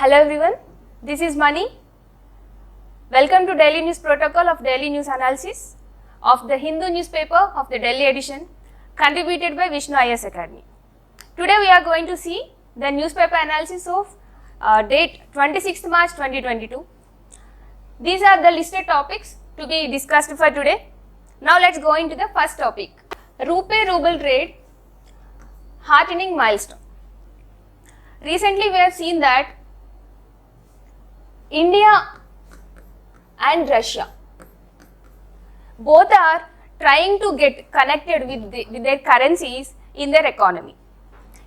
Hello everyone, this is Mani. Welcome to Daily News Protocol of Daily News Analysis of the Hindu newspaper of the Delhi edition, contributed by Vishnu IS Academy. Today we are going to see the newspaper analysis of date 26th March 2022. These are the listed topics to be discussed for today. Now let's go into the first topic. Rupee Ruble trade heartening milestone. Recently we have seen that India and Russia both are trying to get connected with their currencies in their economy.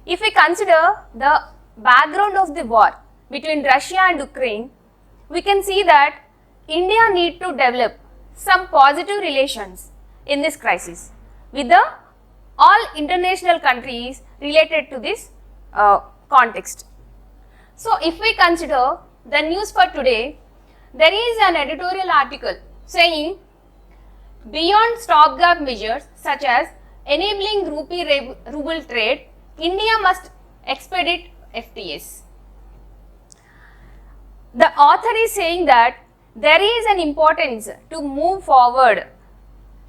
If we consider the background of the war between Russia and Ukraine, we can see that India need to develop some positive relations in this crisis with all international countries related to this context. So, if we consider the news for today, there is an editorial article saying beyond stopgap measures such as enabling rupee ruble trade, India must expedite FTAs. The author is saying that there is an importance to move forward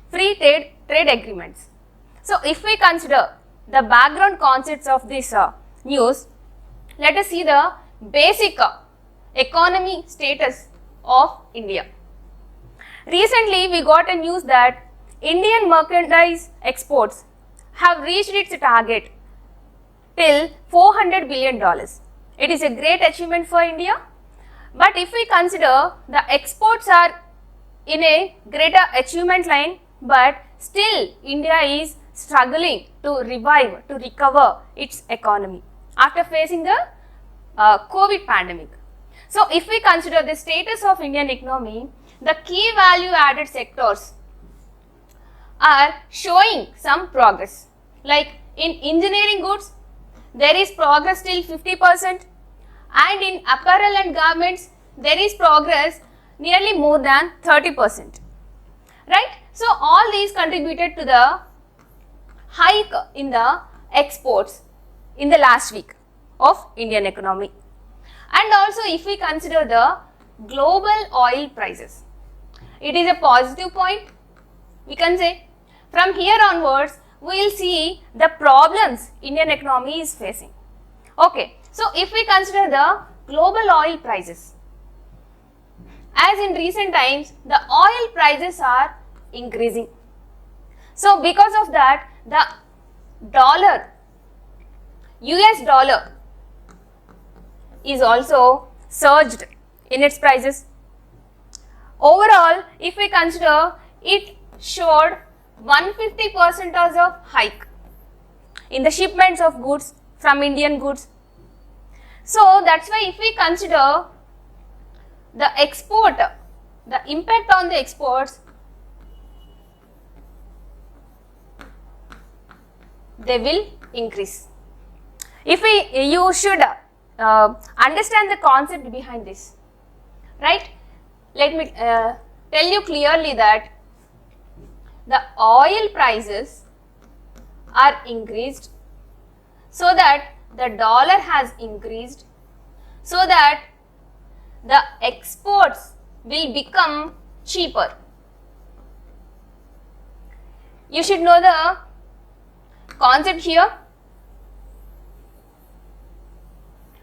free trade agreements. So, if we consider the background concepts of this news, let us see the basic economy status of India. Recently, we got a news that Indian merchandise exports have reached its target till $400 billion. It is a great achievement for India. But if we consider the exports are in a greater achievement line, but still India is struggling to revive, to recover its economy after facing the COVID pandemic. So, if we consider the status of Indian economy, the key value added sectors are showing some progress. Like in engineering goods, there is progress till 50%, and in apparel and garments, there is progress nearly more than 30%. Right? So, all these contributed to the hike in the exports in the last week of Indian economy. And also, if we consider the global oil prices, it is a positive point, we can say. From here onwards, we will see the problems Indian economy is facing. Okay, so if we consider the global oil prices, as in recent times, the oil prices are increasing. So, because of that, the dollar, US dollar is also surged in its prices. Overall, if we consider, it showed 150% of hike in the shipments of goods from Indian goods. So, that is why if we consider the export, the impact on the exports, they will increase. If you should understand the concept behind this, right? Let me tell you clearly that the oil prices are increased so that the dollar has increased, so that the exports will become cheaper. You should know the concept here.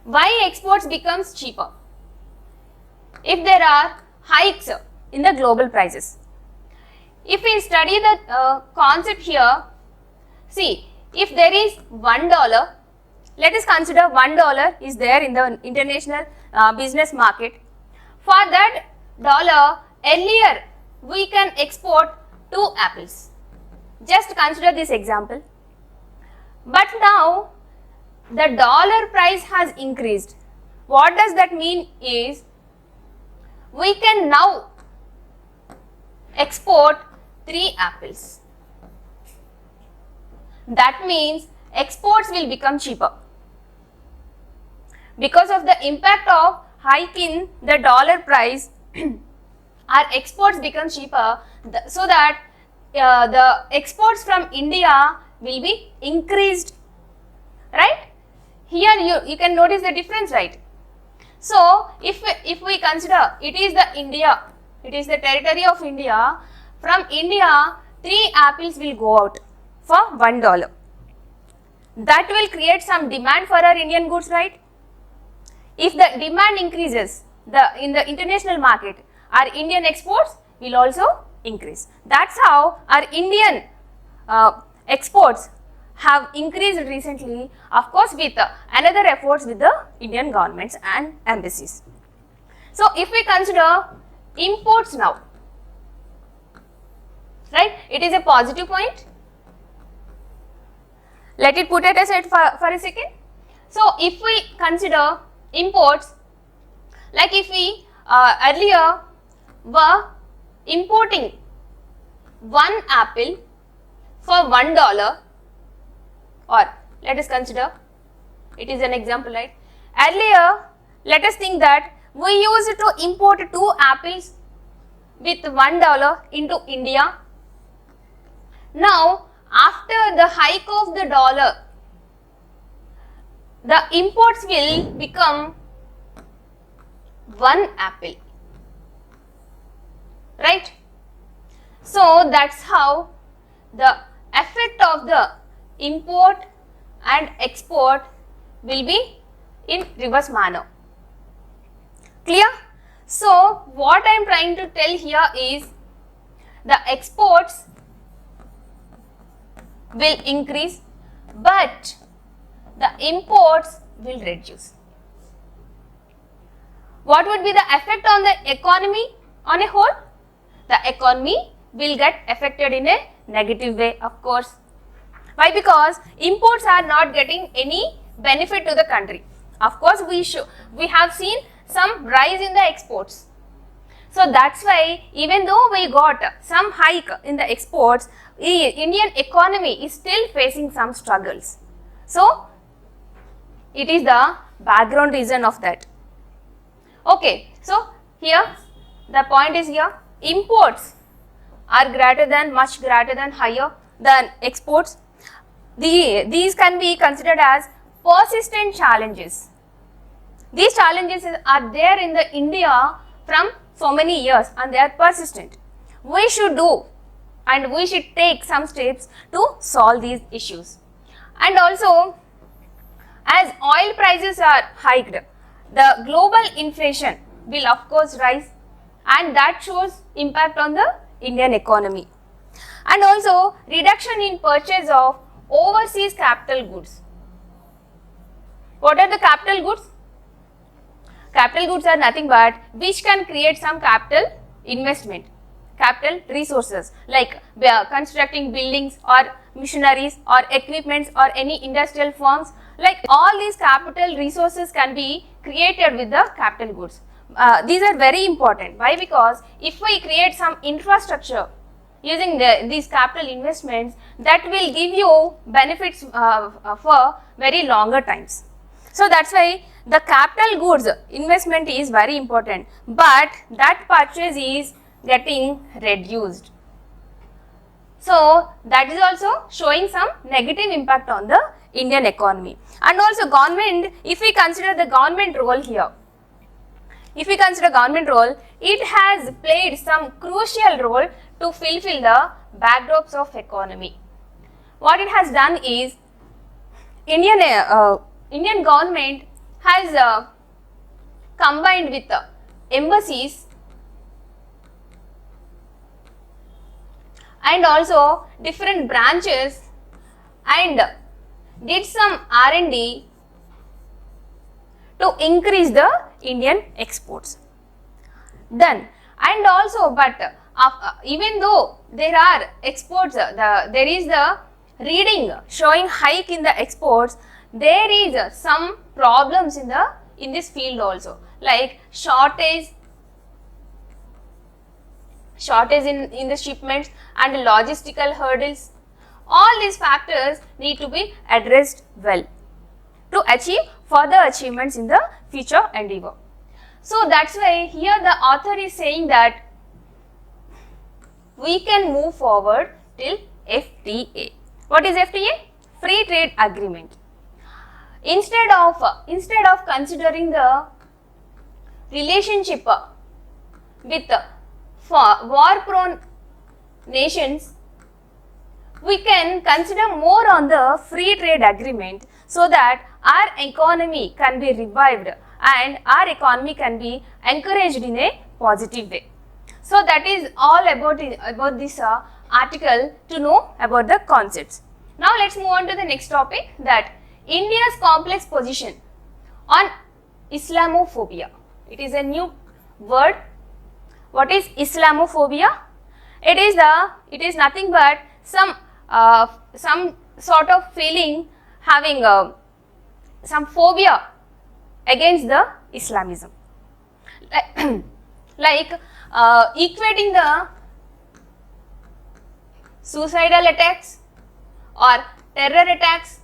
Why exports becomes cheaper? If there are hikes in the global prices. If we study the concept here, see, if there is $1, let us consider $1 is there in the international business market. For that dollar, earlier we can export 2 apples. Just consider this example. But now the dollar price has increased. What does that mean is, we can now export 3 apples. That means exports will become cheaper. Because of the impact of hike in the dollar price, our exports become cheaper, so that the exports from India will be increased, right? Here you can notice the difference, right? So if we consider it is the India, it is the territory of India, from India 3 apples will go out for $1. That will create some demand for our Indian goods, right? If the demand increases in the international market, our Indian exports will also increase. That's how our Indian exports have increased recently, of course with another efforts with the Indian governments and embassies. So if we consider imports now, right, it is a positive point. Let it put it aside for a second. So if we consider imports, like if we earlier were importing 1 apple for $1, or let us consider, it is an example, right? Earlier, let us think that we used to import 2 apples with $1 into India. Now, after the hike of the dollar, the imports will become 1 apple, right? So that's how the effect of the import and export will be in reverse manner. Clear? So what I am trying to tell here is the exports will increase, but the imports will reduce. What would be the effect on the economy on a whole? The economy will get affected in a negative way, of course. Why? Because imports are not getting any benefit to the country. Of course, we have seen some rise in the exports. So that's why even though we got some hike in the exports, Indian economy is still facing some struggles. So it is the background reason of that. Okay, so here the point is here, imports are much greater than higher than exports. These can be considered as persistent challenges. These challenges are there in the India from so many years and they are persistent. We should do and we should take some steps to solve these issues. And also, as oil prices are hiked, the global inflation will of course rise, and that shows impact on the Indian economy. And also, reduction in purchase of overseas capital goods. What are the capital goods? Capital goods are nothing but which can create some capital investment, capital resources like constructing buildings or machineries or equipments or any industrial firms. Like all these capital resources can be created with the capital goods. These are very important. Why? Because if we create some infrastructure using these capital investments, that will give you benefits for very longer times. So that's why the capital goods investment is very important, but that purchase is getting reduced. So that is also showing some negative impact on the Indian economy. And also government, if we consider the government role here, it has played some crucial role to fulfill the backdrops of economy. What it has done is, Indian government has combined with embassies and also different branches and did some R&D to increase the Indian exports. Done. And also, but even though there are exports, there is the reading showing hike in the exports, there is some problems in this field also, like shortage in the shipments and logistical hurdles. All these factors need to be addressed well to achieve further achievements in the future endeavor. So that's why here the author is saying that we can move forward till FTA. What is FTA? Free Trade Agreement. Instead of considering the relationship with war-prone nations, we can consider more on the free trade agreement so that our economy can be revived and our economy can be encouraged in a positive way. So that is all about this article to know about the concepts. Now let's move on to the next topic, that India's complex position on Islamophobia. It is a new word. What is Islamophobia? It is nothing but some sort of feeling, having some phobia against the Islamism, like equating the suicidal attacks or terror attacks,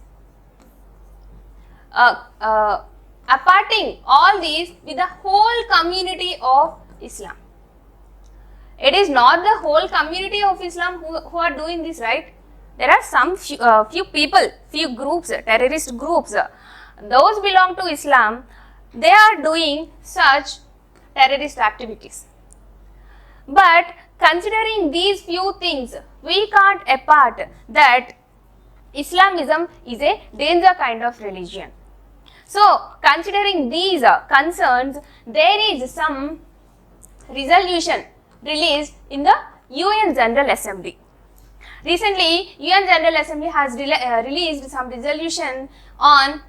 aparting all these with the whole community of Islam. It is not the whole community of Islam who are doing this, right? There are some few people, few groups, terrorist groups, those belong to Islam, they are doing such terrorist activities. But considering these few things, we can't apart that Islamism is a danger kind of religion. So, considering these concerns, there is some resolution released in the UN General Assembly. Recently, UN General Assembly has released some resolution on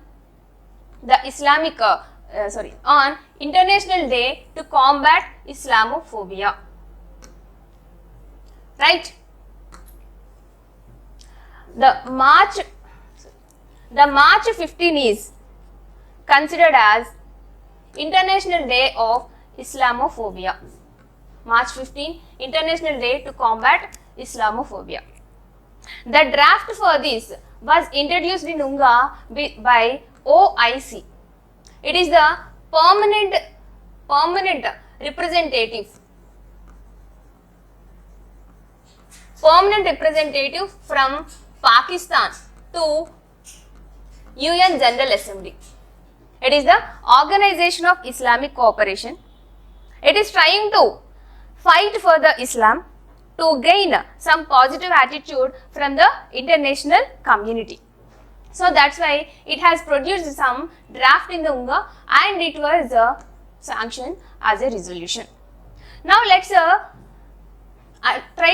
the on International Day to combat Islamophobia. Right? The March 15 is considered as International Day of Islamophobia. March 15, International Day to combat Islamophobia. The draft for this was introduced in UNGA by OIC. It is the permanent representative from Pakistan to UN General Assembly. It is the Organization of Islamic Cooperation. It is trying to fight for the Islam to gain some positive attitude from the international community. So that's why it has produced some draft in the UNGA and it was sanctioned as a resolution. Now let's try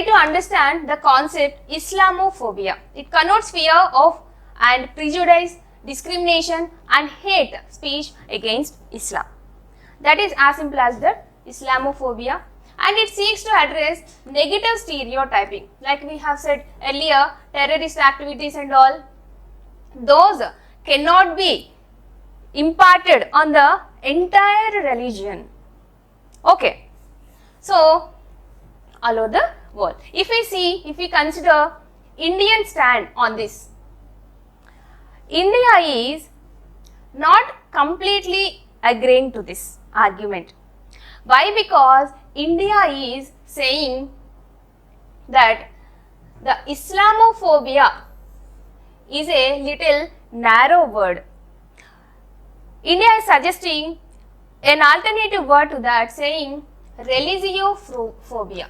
to understand the concept Islamophobia. It connotes fear of and prejudice, discrimination and hate speech against Islam. That is as simple as that, Islamophobia, and it seeks to address negative stereotyping. Like we have said earlier, terrorist activities and all, those cannot be imparted on the entire religion. Okay. So, all over the world. If we consider Indian stand on this, India is not completely agreeing to this argument. Why? Because India is saying that the Islamophobia is a little narrow word. India is suggesting an alternative word to that, saying religiophobia.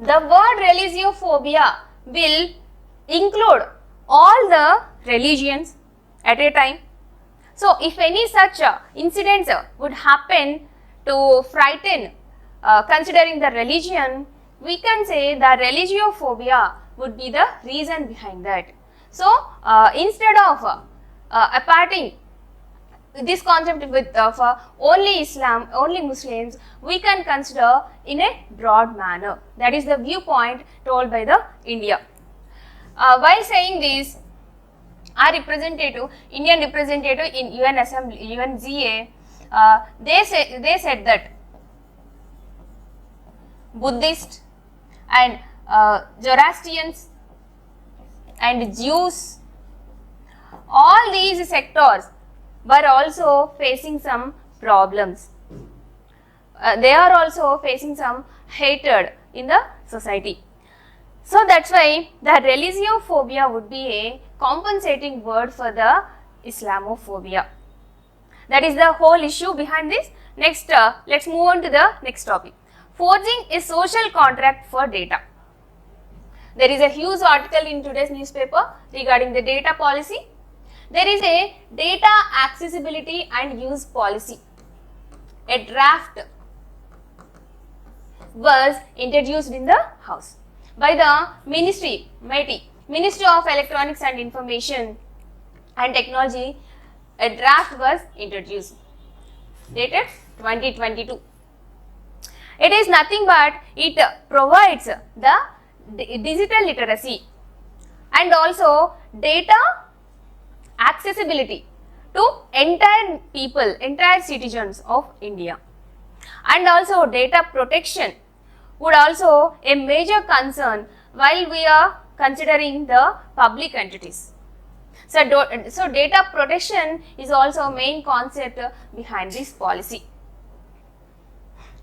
The word religiophobia will include all the religions at a time. So, if any such incidents would happen to frighten considering the religion, we can say the religiophobia would be the reason behind that. So, instead of aparting this concept with only Islam, only Muslims, we can consider in a broad manner. That is the viewpoint told by the India. While saying this, our representative, Indian representative in UN Assembly, UNGA, they said that Buddhists and Zoroastrians and Jews, all these sectors were also facing some problems. They are also facing some hatred in the society. So that's why the religiophobia would be a compensating word for the Islamophobia. That is the whole issue behind this. Next, let's move on to the next topic. Forging a social contract for data. There is a huge article in today's newspaper regarding the data policy. There is a data accessibility and use policy. A draft was introduced in the House by the Ministry of Electronics and Information and Technology. A draft was introduced, dated 2022. It is nothing but it provides the digital literacy and also data accessibility to entire citizens of India. And also data protection would also a major concern while we are considering the public entities. So data protection is also a main concept behind this policy.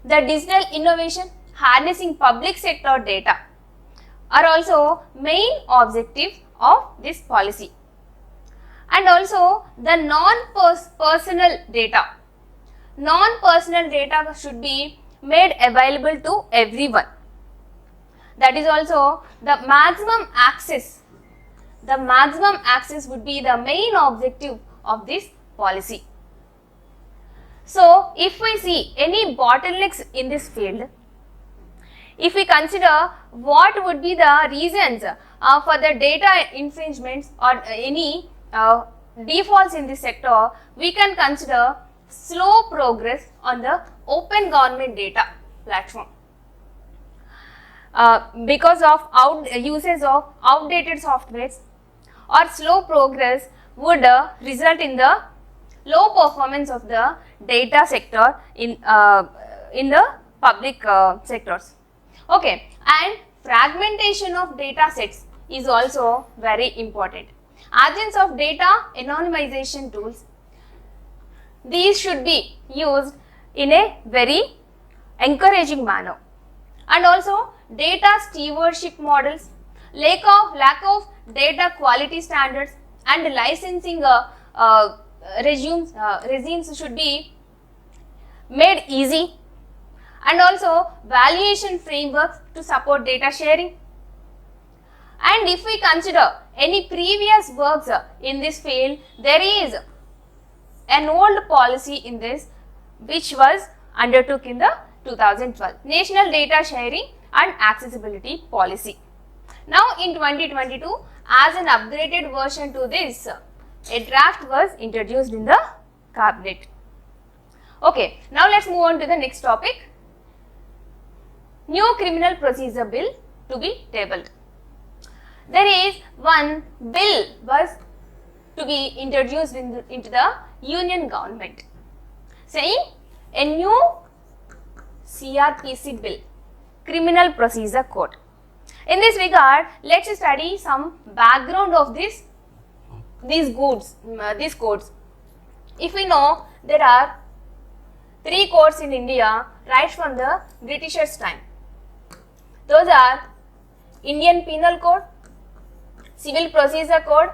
The digital innovation harnessing public sector data are also main objective of this policy. And also the non-personal data. Non-personal data should be made available to everyone. That is also the maximum access. The maximum access would be the main objective of this policy. So, if we see any bottlenecks in this field, if we consider what would be the reasons for the data infringements or any defaults in this sector, we can consider slow progress on the open government data platform. Because of usage of outdated softwares or slow progress would result in the low performance of the data sector in the public sectors. Okay, and fragmentation of data sets is also very important. Agents of data anonymization tools, these should be used in a very encouraging manner. And also data stewardship models, lack of data quality standards and licensing regimes should be made easy, and also valuation frameworks to support data sharing. And if we consider any previous works in this field, there is an old policy in this which was undertook in the 2012 National Data Sharing and Accessibility Policy. Now in 2022, as an upgraded version to this, a draft was introduced in the cabinet. Okay, now let's move on to the next topic. New criminal procedure bill to be tabled. There is one bill was to be introduced into the union government, saying a new CRPC bill, Criminal Procedure Code. In this regard, let's study some background of these codes. If we know, there are 3 codes in India right from the Britishers' time. Those are Indian Penal Code, Civil Procedure Code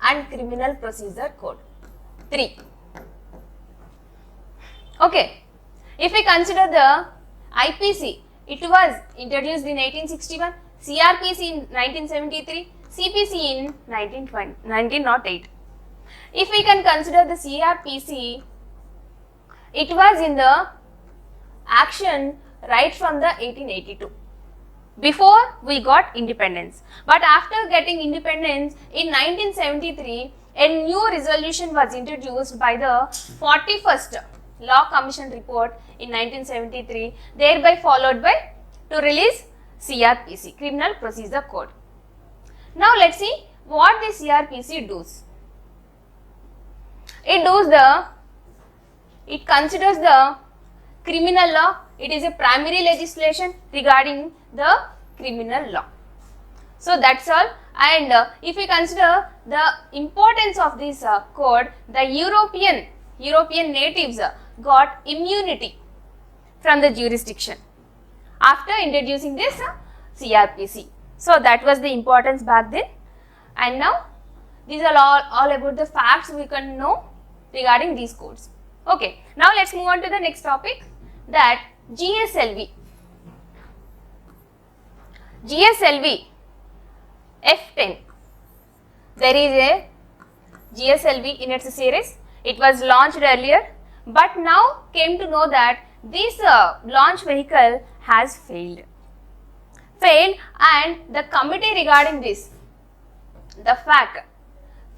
and Criminal Procedure Code. 3. Okay. If we consider the IPC, it was introduced in 1861, CRPC in 1973, CPC in 1908. If we can consider the CRPC, it was in the action right from the 1882. Before we got independence. But after getting independence in 1973, a new resolution was introduced by the 41st Law Commission report in 1973, thereby followed by to release CRPC, Criminal Procedure Code. Now let's see what the CRPC does. It considers the criminal law. It is a primary legislation regarding the criminal law. So that's all. And if we consider the importance of this code, the European natives got immunity from the jurisdiction after introducing this CRPC. So that was the importance back then. And now These are all about the facts we can know regarding these codes. Okay, now let's move on to the next topic, that GSLV. GSLV F10. There is a GSLV in its series. It was launched earlier, but now came to know that this launch vehicle has failed. And the committee regarding this, the FAC,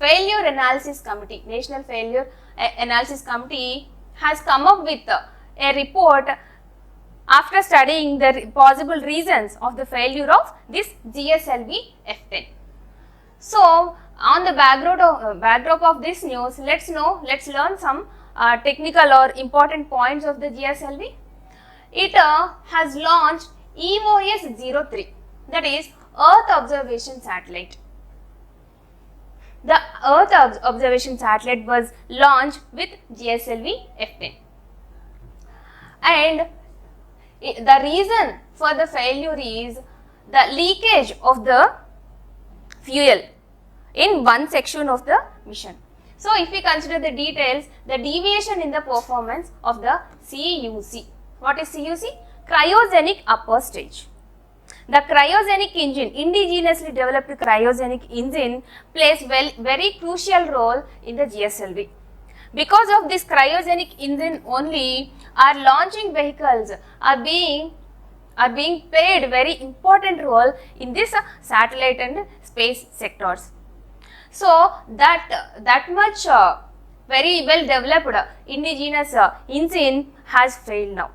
Failure Analysis Committee, National Failure Analysis Committee, has come up with a report after studying the possible reasons of the failure of this GSLV F10. So, on the backdrop of this news, let's learn some technical or important points of the GSLV. It has launched EOS-03, that is Earth Observation Satellite. The Earth Observation Satellite was launched with GSLV F10. And the reason for the failure is the leakage of the fuel in one section of the mission. So, if we consider the details, the deviation in the performance of the CUC. What is CUC? Cryogenic upper stage. The cryogenic engine, indigenously developed cryogenic engine, plays very crucial role in the GSLV. Because of this cryogenic engine only, our launching vehicles are being played very important role in this satellite and space sectors. So that much very well developed indigenous engine has failed now.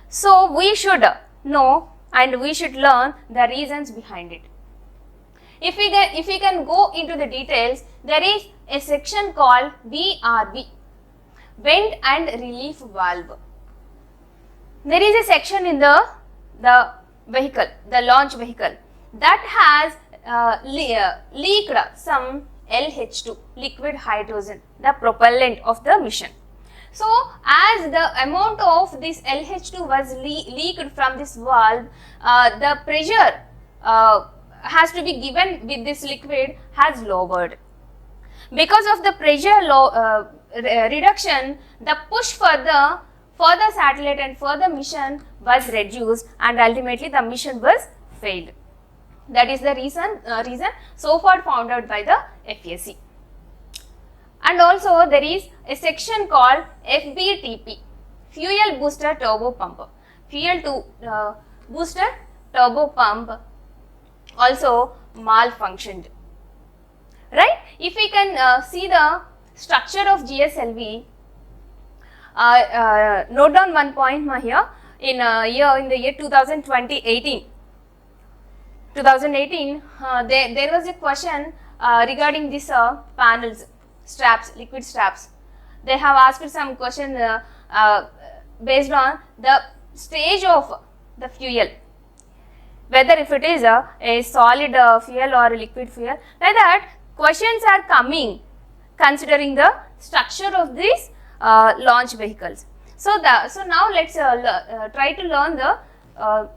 So we should know and we should learn the reasons behind it. If we can go into the details, there is a section called VRV, Vent and Relief Valve. There is a section in the vehicle, the launch vehicle, that has leaked some LH2, liquid hydrogen, the propellant of the mission. So, as the amount of this LH2 was leaked from this valve, the pressure has to be given with this liquid has lowered. Because of the pressure reduction, the push for the satellite and for the mission was reduced, and ultimately the mission was failed. That is the reason so far found out by the FSC. And also there is a section called FBTP, Fuel Booster Turbo Pump. Booster Turbo Pump also malfunctioned. Right? If we can see the structure of GSLV, note down one point here. In the year 2018, there was a question regarding this panels, straps, liquid straps. They have asked some question based on the stage of the fuel, whether if it is a solid fuel or a liquid fuel. Like that, questions are coming considering the structure of these launch vehicles. So now let's try to learn the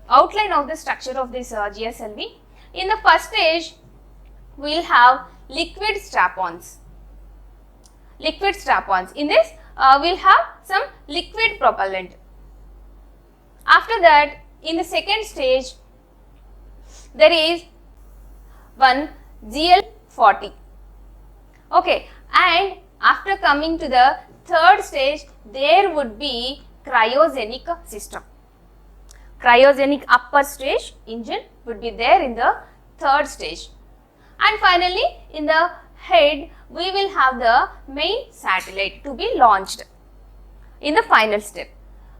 outline of the structure of this GSLV. In the first stage, we will have liquid strap-ons. In this, we will have some liquid propellant. After that, in the second stage, there is one GL40. Okay, and after coming to the third stage, there would be cryogenic system. Cryogenic upper stage engine would be there in the third stage. And finally, in the head, we will have the main satellite to be launched in the final step.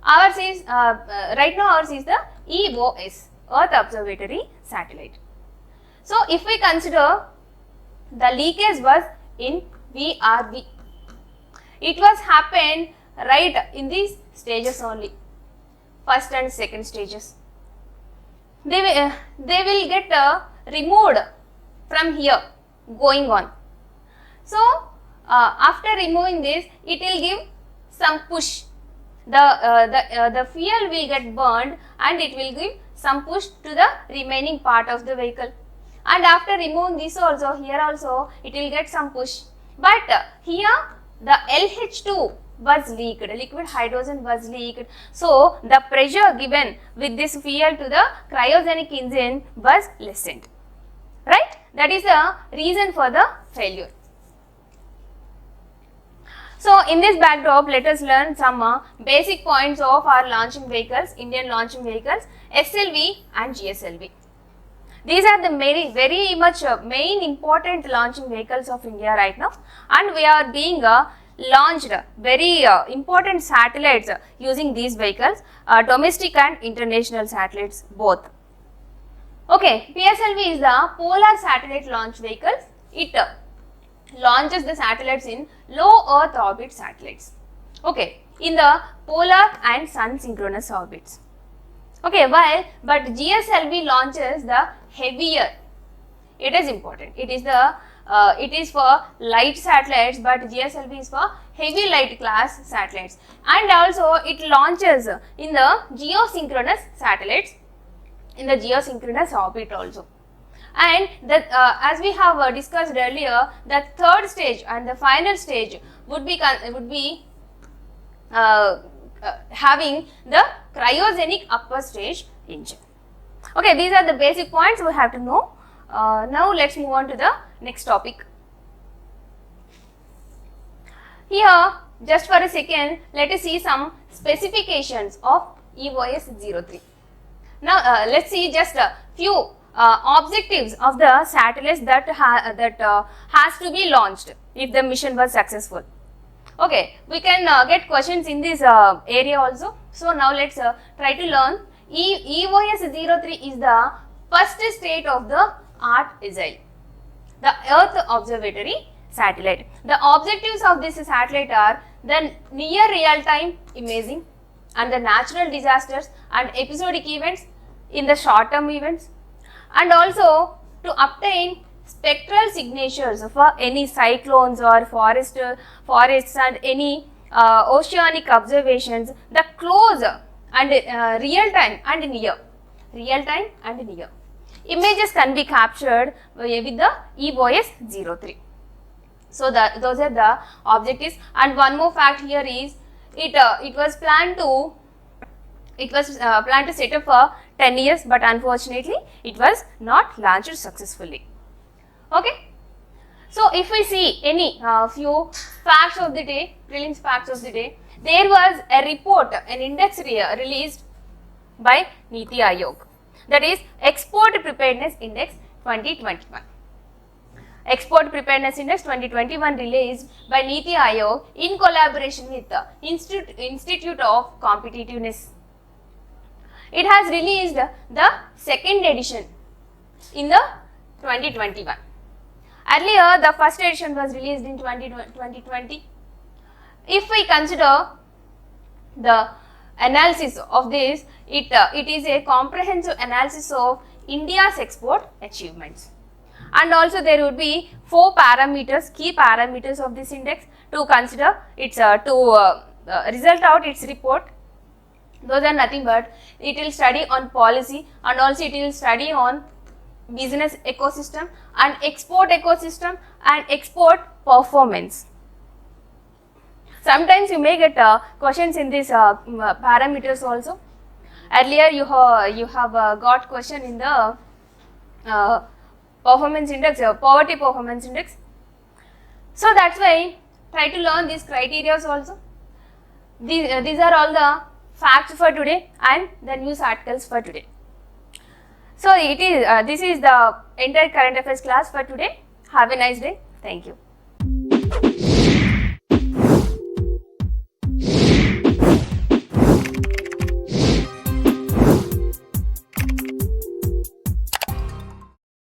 Ours is, right now ours is the EOS, Earth Observatory Satellite. So, if we consider the leakage was in VRV, it was happened right in these stages only, first and second stages. They will get removed from here going on. So, after removing this, it will give some push. The fuel will get burned and it will give some push to the remaining part of the vehicle. and after removing this also, here also it will get some push, but here the LH2 was leaked, liquid hydrogen was leaked. So the pressure given with this fuel to the cryogenic engine was lessened, right? That is the reason for the failure. So in this backdrop, let us learn some basic points of our launching vehicles, Indian launching vehicles, SLV and GSLV. These are the very much main important launching vehicles of India right now, and we are being launched very important satellites using these vehicles, domestic and international satellites both. Okay, PSLV is the Polar Satellite Launch Vehicle. It launches the satellites in low Earth orbit satellites, okay, in the polar and sun synchronous orbits. Okay, but GSLV launches the heavier. It is important. It is for light satellites, but GSLV is for heavy light class satellites, and also it launches in the geosynchronous satellites, in the geosynchronous orbit also. And as we have discussed earlier, the third stage and the final stage would be having the cryogenic upper stage engine. Okay, these are the basic points we have to know. Now let's move on to the next topic. Here, just for a second, let us see some specifications of EOS-03. Now let's see just a few objectives of the satellites that has to be launched if the mission was successful. Okay, we can get questions in this area also. So now let's try to learn. EOS-03 is the first state of the art missile, the Earth Observatory satellite. The objectives of this satellite are the near real-time imaging and the natural disasters and episodic events in the short-term events, and also to obtain spectral signatures for any cyclones or forests and any oceanic observations, the close and real-time and near images can be captured with the EOS-03. So those are the objectives. And one more fact here is it was planned to set up for 10 years, but unfortunately it was not launched successfully. Okay. So if we see any few facts of the day, prelims facts of the day, there was a report, an index released by Niti Aayog, that is Export Preparedness Index 2021. Export Preparedness Index 2021 released by Niti Aayog in collaboration with the Institute of Competitiveness. It has released the second edition in the 2021. Earlier, the first edition was released in 2020. If we consider the analysis of this, it is a comprehensive analysis of India's export achievements. And also there would be 4 parameters, key parameters of this index to consider. It's to result out its report. Those are nothing but it will study on policy, and also it will study on business ecosystem and export ecosystem and export performance. Sometimes you may get questions in these parameters also. Earlier you have got question in the performance index, poverty performance index. So that's why try to learn these criteria also. These are all the facts for today and the news articles for today. So this is the entire current affairs class for today. Have a nice day. Thank you.